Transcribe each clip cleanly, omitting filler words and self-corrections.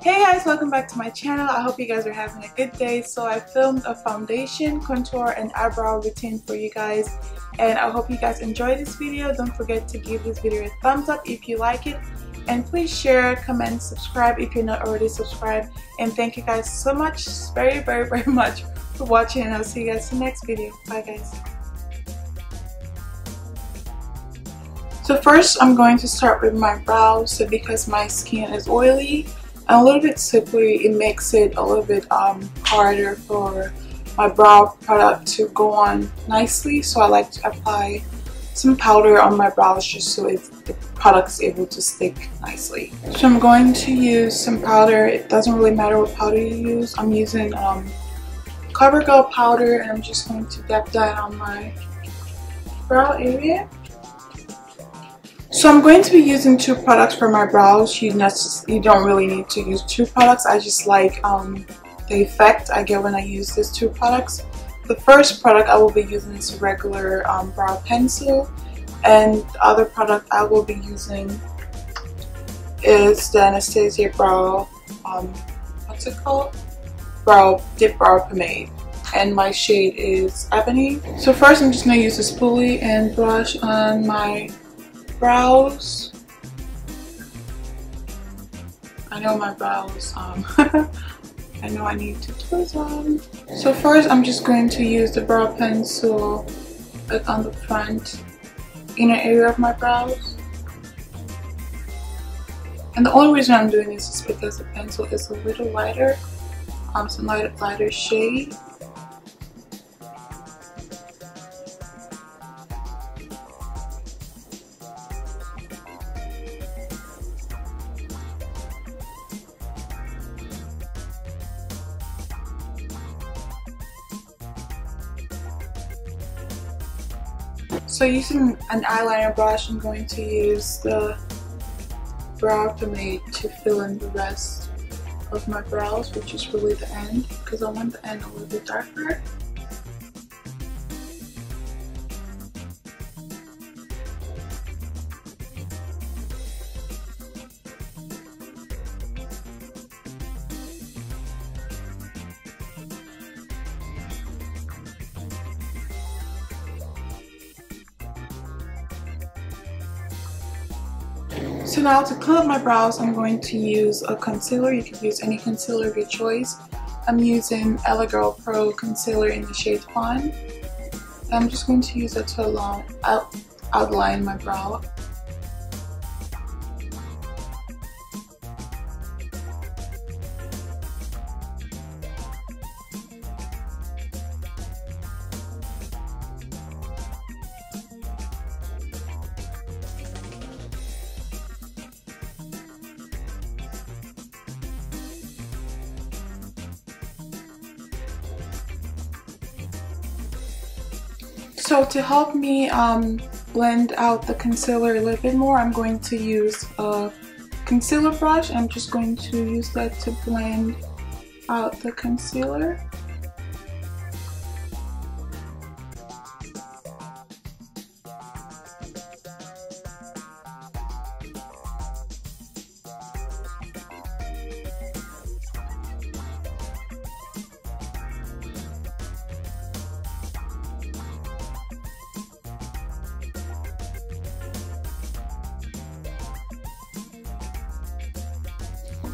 Hey guys, welcome back to my channel. I hope you guys are having a good day. So I filmed a foundation, contour, and eyebrow routine for you guys, and I hope you guys enjoy this video. Don't forget to give this video a thumbs up if you like it, and please share, comment, subscribe if you're not already subscribed. And thank you guys so much, very much for watching, and I'll see you guys in the next video. Bye guys. So first I'm going to start with my brows. So because my skin is oily and a little bit slippery, it makes it a little bit harder for my brow product to go on nicely. So I like to apply some powder on my brows just so the product is able to stick nicely. So I'm going to use some powder. It doesn't really matter what powder you use. I'm using Covergirl powder, and I'm just going to dab that on my brow area. So I'm going to be using two products for my brows. You don't really need to use two products. I just like the effect I get when I use these two products. The first product I will be using is a regular brow pencil, and the other product I will be using is the Anastasia brow, what's it called? Dip brow pomade, and my shade is Ebony. So first I'm just going to use a spoolie and brush on my brows. I know my brows, I know I need to twist them. So first I'm just going to use the brow pencil like on the front inner area of my brows. And the only reason I'm doing this is because the pencil is a little lighter, some lighter shade. So using an eyeliner brush, I'm going to use the brow pomade to fill in the rest of my brows, which is really the end, because I want the end a little bit darker. So now to clean up my brows, I'm going to use a concealer. You can use any concealer of your choice. I'm using CoverGirl Pro concealer in the shade Fawn. I'm just going to use it to outline my brow. So to help me blend out the concealer a little bit more, I'm going to use a concealer brush. I'm just going to use that to blend out the concealer.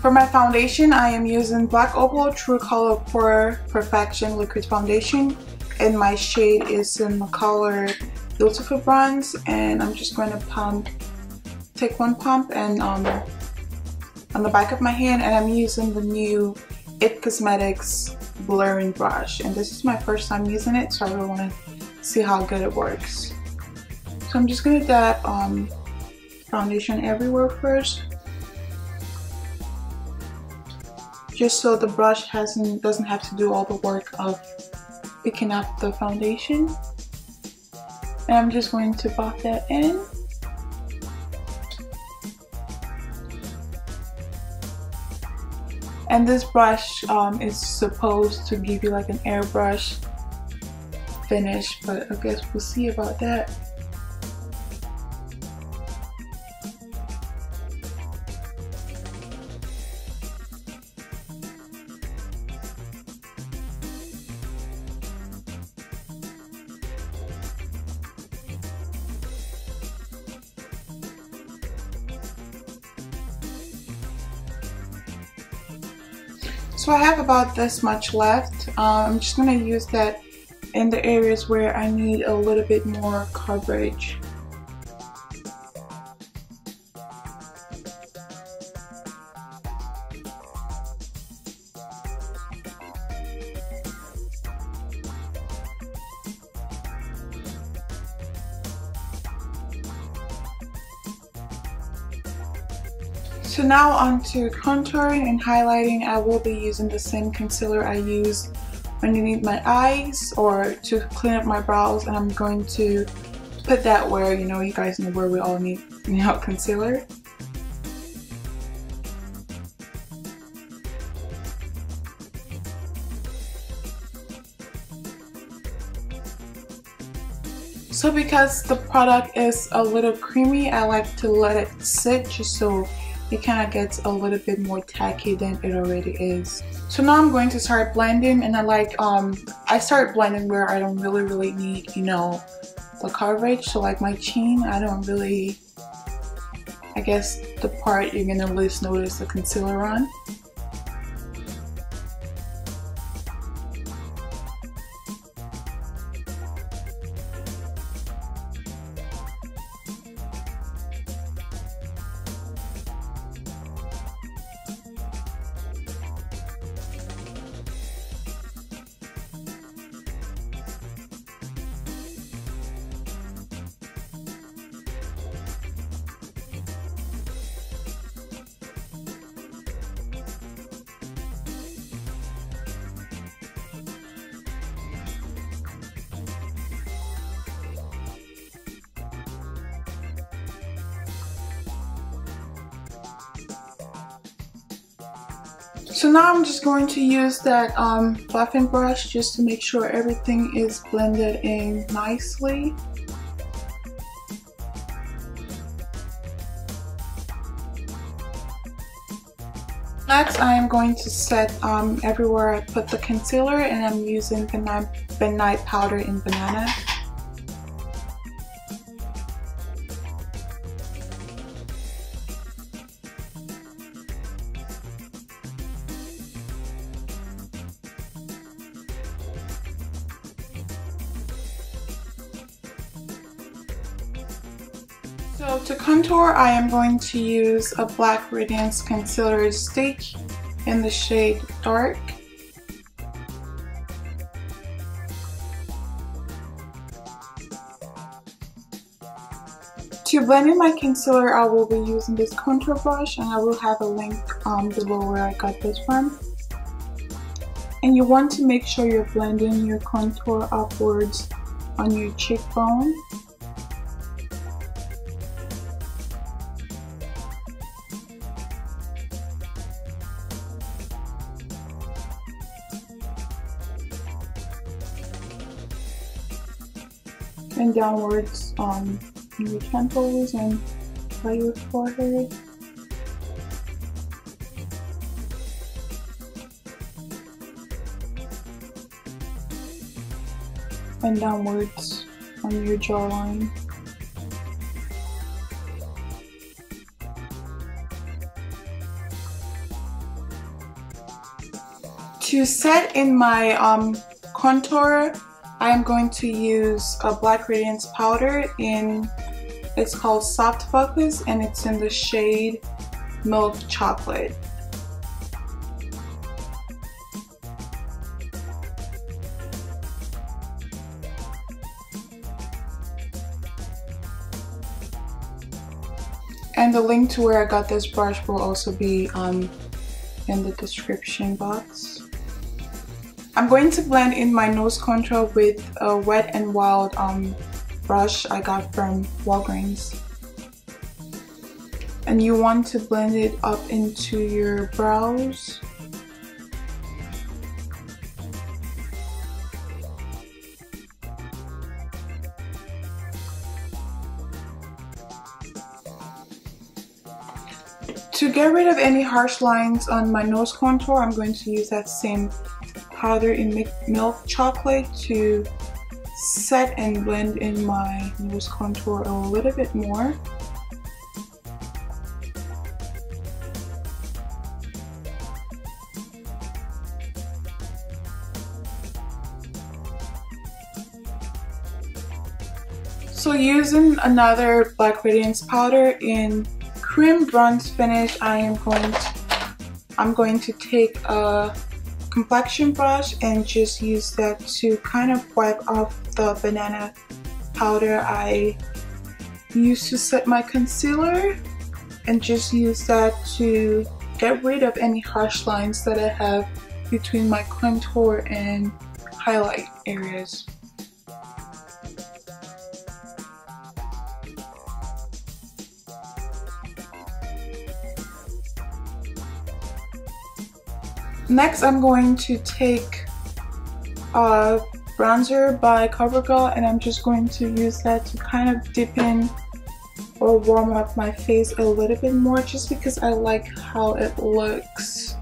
For my foundation, I am using Black Opal True Color Pore Perfection Liquid Foundation, and my shade is in the color Beautiful Bronze. And I'm just going to take one pump and on the back of my hand, and I'm using the new It Cosmetics blurring brush. And this is my first time using it, so I really want to see how good it works. So I'm just going to dab foundation everywhere first, just so the brush doesn't have to do all the work of picking up the foundation. And I'm just going to buff that in. And this brush is supposed to give you like an airbrush finish, but I guess we'll see about that. So I have about this much left. I'm just going to use that in the areas where I need a little bit more coverage. So now on to contouring and highlighting. I will be using the same concealer I use underneath my eyes or to clean up my brows, and I'm going to put that where, you know, you guys know where we all need, you know, concealer. So because the product is a little creamy, I like to let it sit just so it kind of gets a little bit more tacky than it already is. So now I'm going to start blending, and I start blending where I don't really need, you know, the coverage. So like my chin, I don't really, I guess the part you're gonna least notice the concealer on. So now I'm just going to use that fluffing brush just to make sure everything is blended in nicely. Next, I am going to set everywhere I put the concealer, and I'm using the Nye Powder in Banana. So to contour, I am going to use a black Radiance concealer stick in the shade Dark. To blend in my concealer, I will be using this contour brush, and I will have a link below where I got this from. And you want to make sure you're blending your contour upwards on your cheekbone. And downwards on your temples and by your forehead. And downwards on your jawline. To set in my contour, I am going to use a black Radiance powder it's called Soft Focus, and it's in the shade Milk Chocolate. And the link to where I got this brush will also be in the description box. I'm going to blend in my nose contour with a Wet n Wild brush I got from Walgreens. And you want to blend it up into your brows. To get rid of any harsh lines on my nose contour, I'm going to use that same powder in Milk Chocolate to set and blend in my nose contour a little bit more. So using another Black Radiance powder in cream bronze finish, I'm going to take a complexion brush and just use that to kind of wipe off the banana powder I used to set my concealer, and just use that to get rid of any harsh lines that I have between my contour and highlight areas. Next, I'm going to take a bronzer by Covergirl, and I'm just going to use that to kind of dip in or warm up my face a little bit more, just because I like how it looks.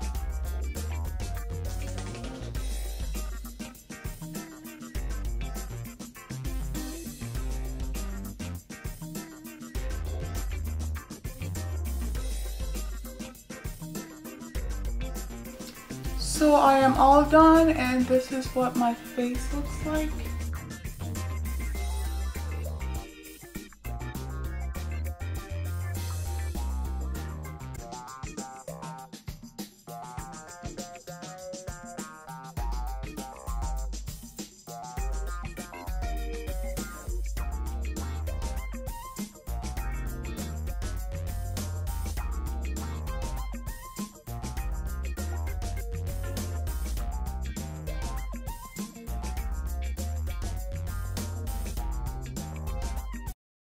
So I am all done, and this is what my face looks like.